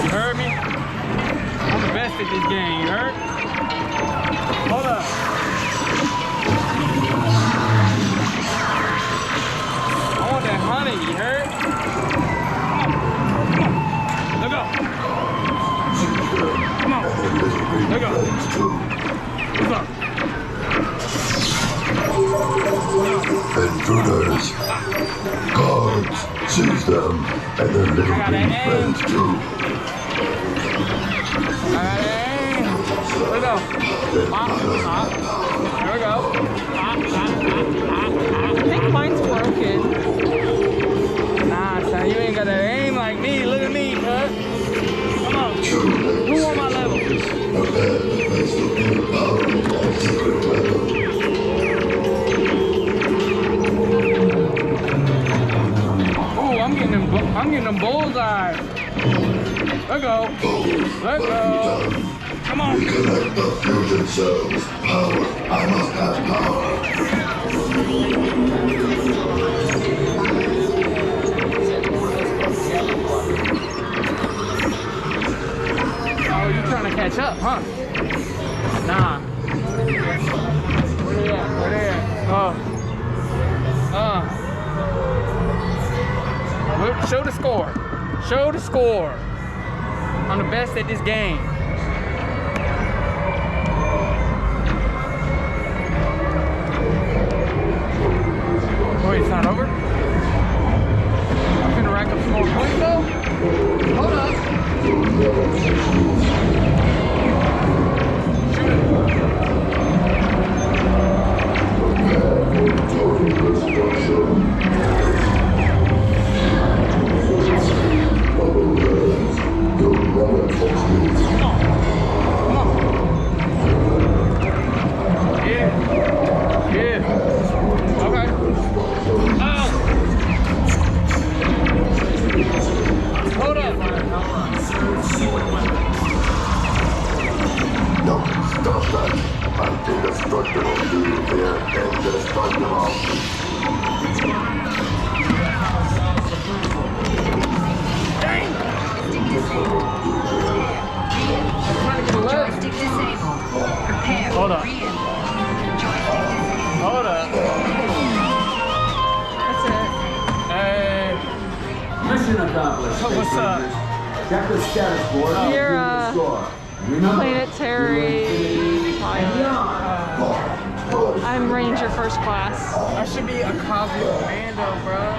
You heard me? I'm the best at this game, you heard? Hold up. I want that honey, you heard? Come on. Come on. Let go. What's up? Intruders. Guards, seize them, and their little green friends too. Here we go. Here we go. I think mine's broken. Nah, son, you ain't got that aim like me. Look at me, cuz. Come on. Who on my level? Ooh, I'm getting them bullseyes. Let go. Let go. Come on. Reconnect the fusion cells. Power. I must have power. Oh, you trying to catch up, huh? Nah. Where they at? Where they at? Look, show the score. Show the score. I'm the best at this game. Wait, it's not over? I'm gonna rack up some more points though? Hold up. Shoot it. Hold up. Hold up. That's it. Hey. Mission accomplished. What's up? Check the status board. You're Score. Remember, planetary pilot. I'm Ranger First Class. I should be a Cosmic Commando, bro.